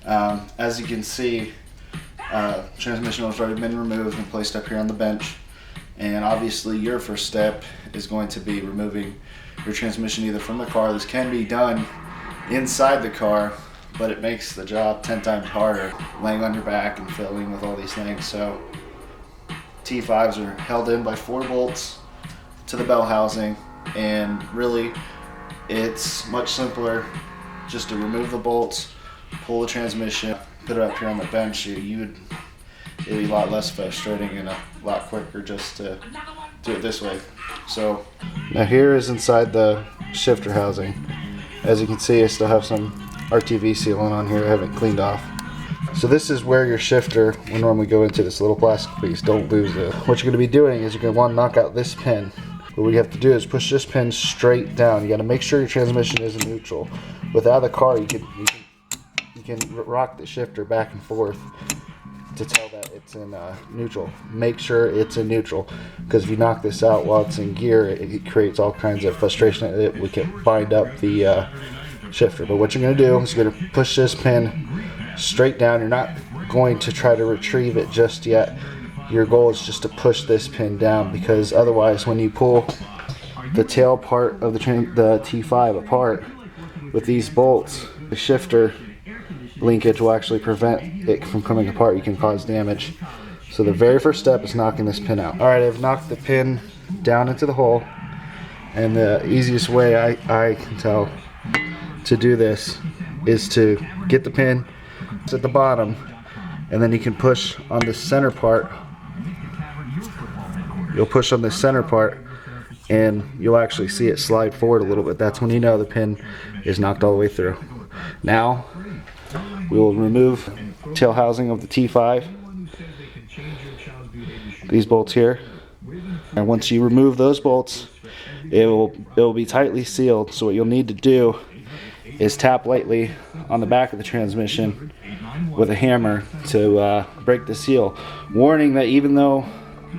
As you can see, transmission has already been removed and placed up here on the bench. And obviously your first step is going to be removing your transmission either from the car. This can be done inside the car, but it makes the job 10 times harder laying on your back and fiddling with all these things. So T5s are held in by 4 bolts to the bell housing, and really it's much simpler just to remove the bolts, pull the transmission, put it up here on the bench. It'd be a lot less frustrating and a lot quicker just to do it this way. So now here is inside the shifter housing. As you can see, I still have some RTV sealant on here I haven't cleaned off. So this is where your shifter will normally go into, this little plastic piece. Don't lose it. What you're going to be doing is you're going to want to knock out this pin. What we have to do is push this pin straight down. You got to make sure your transmission is in neutral. Without the car, you can rock the shifter back and forth to tell that it's in neutral. Make sure it's in neutral, because if you knock this out while it's in gear, it creates all kinds of frustration. We can bind up the shifter. But what you're going to do is you're going to push this pin straight down. You're not going to try to retrieve it just yet. Your goal is just to push this pin down, because otherwise when you pull the tail part of the T5 apart with these bolts, the shifter linkage will actually prevent it from coming apart. You can cause damage. So the very first step is knocking this pin out. Alright, I've knocked the pin down into the hole, and the easiest way I can tell to do this is to get the pin at the bottom, and then you can push on the center part. You'll push on the center part and you'll actually see it slide forward a little bit. That's when you know the pin is knocked all the way through. Now we will remove tail housing of the T5, these bolts here, and once you remove those bolts, it will be tightly sealed. So what you'll need to do is tap lightly on the back of the transmission with a hammer to break the seal. Warning that even though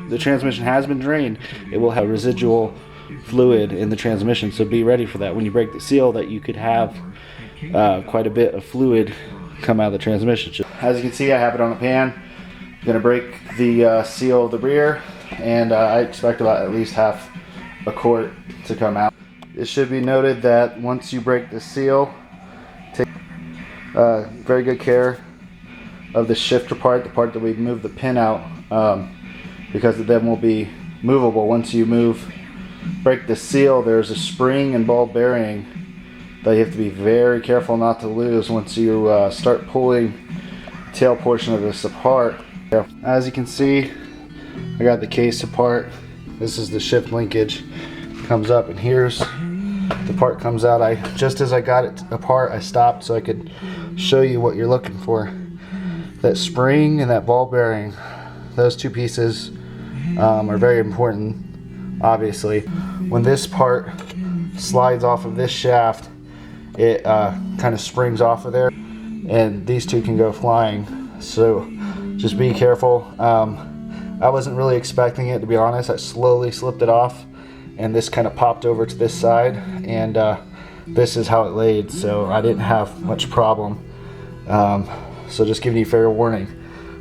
the transmission has been drained, it will have residual fluid in the transmission, so be ready for that. When you break the seal, that you could have quite a bit of fluid come out of the transmission. As you can see, I have it on a pan. I'm going to break the seal of the rear, and I expect about at least half a quart to come out. It should be noted that once you break the seal, take very good care of the shifter part, the part that we moved the pin out, because it then will be movable. Once you break the seal, there's a spring and ball bearing that you have to be very careful not to lose once you start pulling the tail portion of this apart. As you can see, I got the case apart. This is the shift linkage. Comes up, and here's the part comes out. Just as I got it apart, I stopped so I could show you what you're looking for. That spring and that ball bearing, those two pieces are very important. Obviously, when this part slides off of this shaft, it kind of springs off of there, and these two can go flying. So just be careful. I wasn't really expecting it, to be honest. I slowly slipped it off, and this kind of popped over to this side, and this is how it laid, so I didn't have much problem. So just giving you fair warning,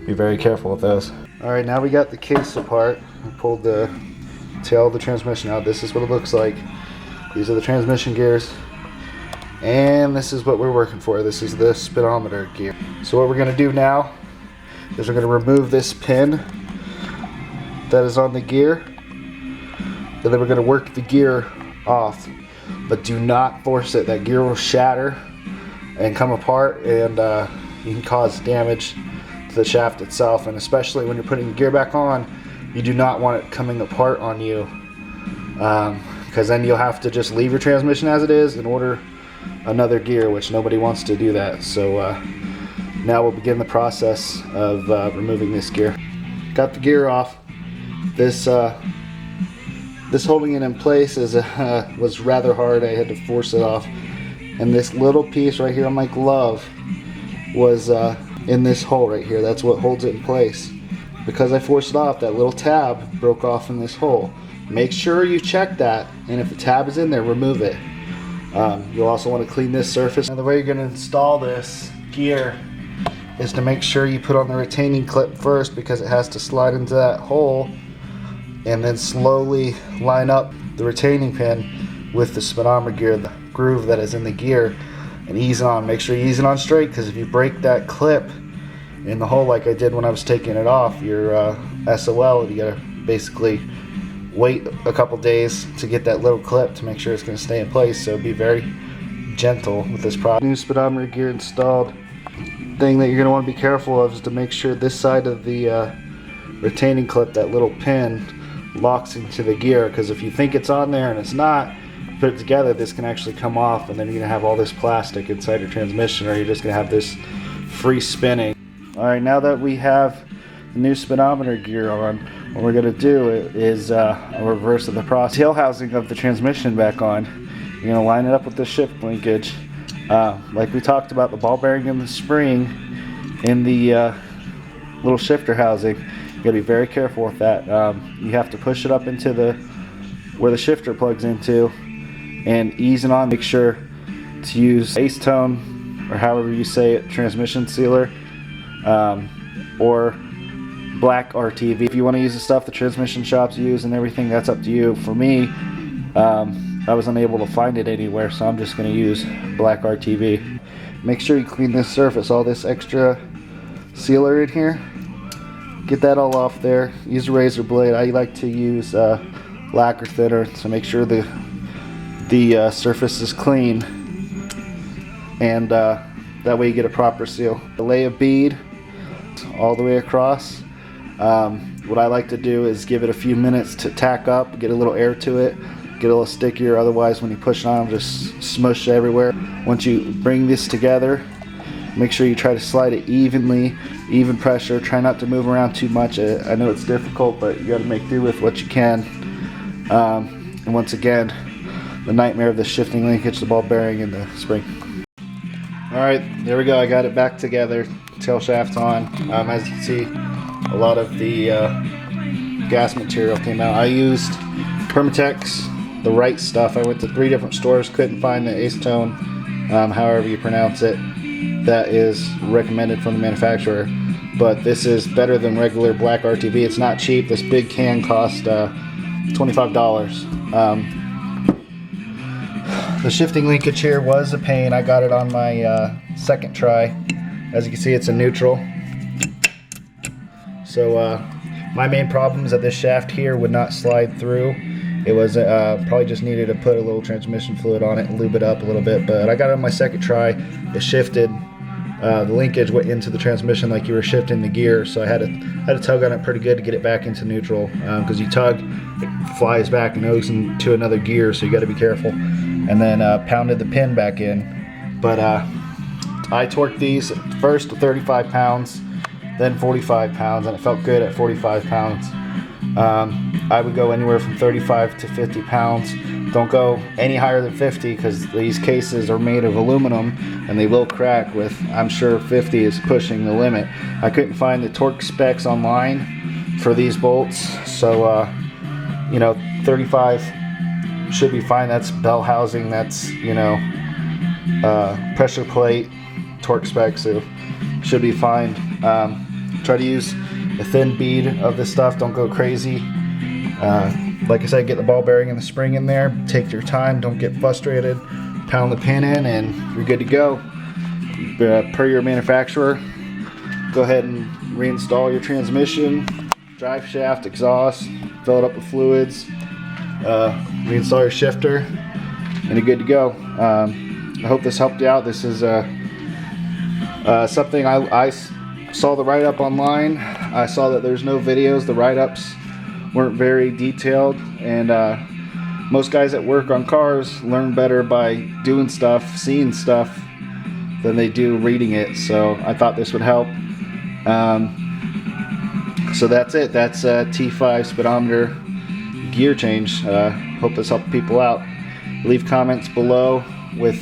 be very careful with those. Alright, now we got the case apart. I pulled the tail of the transmission out. This is what it looks like. These are the transmission gears, and this is what we're working for. This is the speedometer gear. So what we're going to do now is we're going to remove this pin that is on the gear, and then we're going to work the gear off, but do not force it. That gear will shatter and come apart, and you can cause damage to the shaft itself. And especially when you're putting the gear back on, you do not want it coming apart on you, because then you'll have to just leave your transmission as it is and order another gear, which nobody wants to do that. So now we'll begin the process of removing this gear. Got the gear off. This holding it in place was rather hard. I had to force it off, and this little piece right here on my glove was in this hole right here. That's what holds it in place. Because I forced it off, that little tab broke off in this hole. Make sure you check that, and if the tab is in there, remove it. You'll also want to clean this surface. Now the way you're going to install this gear is to make sure you put on the retaining clip first, because it has to slide into that hole, and then slowly line up the retaining pin with the speedometer gear, the groove that is in the gear, and ease on. Make sure you ease it on straight, because if you break that clip in the hole like I did when I was taking it off, you're SOL. You gotta basically wait a couple days to get that little clip to make sure it's going to stay in place. So be very gentle with this product. New speedometer gear installed. Thing that you're going to want to be careful of is to make sure this side of the retaining clip, that little pin, locks into the gear, because if you think it's on there and it's not, put it together, this can actually come off, and then you're going to have all this plastic inside your transmission, or you're just going to have this free spinning. Alright, now that we have the new speedometer gear on, what we're going to do is a reverse of the process. Tail housing of the transmission back on. You're going to line it up with the shift linkage. Like we talked about, the ball bearing and the spring in the little shifter housing. You got to be very careful with that. You have to push it up into where the shifter plugs into and ease it on. Make sure to use acetone, or however you say it, transmission sealer, or black RTV. If you want to use the stuff the transmission shops use and everything, that's up to you. For me, I was unable to find it anywhere, so I'm just going to use black RTV. Make sure you clean this surface, all this extra sealer in here. Get that all off there. Use a razor blade. I like to use lacquer thinner, so make sure the surface is clean, and that way you get a proper seal. Lay a bead all the way across. What I like to do is give it a few minutes to tack up, get a little air to it, get a little stickier. Otherwise, when you push it on, it'll just smush everywhere. Once you bring this together, make sure you try to slide it evenly, even pressure. Try not to move around too much. I know it's difficult, but you got to make do with what you can. And once again, the nightmare of the shifting linkage, the ball bearing, and the spring. Alright, there we go. I got it back together. Tail shaft's on. As you can see, a lot of the gas material came out. I used Permatex, the right stuff. I went to 3 different stores, couldn't find the acetone, however you pronounce it, that is recommended from the manufacturer. But this is better than regular black RTV. It's not cheap. This big can cost $25. The shifting linkage here was a pain. I got it on my second try. As you can see, it's a neutral. So my main problem is that this shaft here would not slide through. It was probably just needed to put a little transmission fluid on it and lube it up a little bit. But I got it on my second try. It shifted. The linkage went into the transmission like you were shifting the gear. So I had to tug on it pretty good to get it back into neutral. Because you tug, it flies back and goes into another gear. So you got to be careful. And then pounded the pin back in. But I torqued these first to 35 pounds, then 45 pounds, and it felt good at 45 pounds. I would go anywhere from 35 to 50 pounds. Don't go any higher than 50, because these cases are made of aluminum and they will crack with, I'm sure 50 is pushing the limit. I couldn't find the torque specs online for these bolts, so 35 should be fine. That's bell housing, that's pressure plate, torque specs, so should be fine. Try to use a thin bead of this stuff. Don't go crazy. Like I said, get the ball bearing and the spring in there. Take your time. Don't get frustrated. Pound the pin in, and you're good to go. Per your manufacturer, go ahead and reinstall your transmission, drive shaft, exhaust, fill it up with fluids, reinstall your shifter, and you're good to go. I hope this helped you out. This is something I saw the write-up online. I saw that there's no videos. The write-ups weren't very detailed, and most guys that work on cars learn better by doing stuff, seeing stuff, than they do reading it. So I thought this would help. So that's it. That's T5 speedometer gear change. Hope this helped people out. Leave comments below with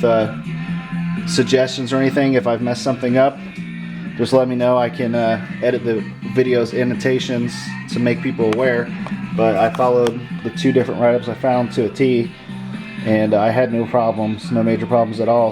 suggestions or anything. If I've messed something up, just let me know. I can edit the video's annotations to make people aware. But I followed the 2 different write-ups I found to a T, and I had no problems, no major problems at all.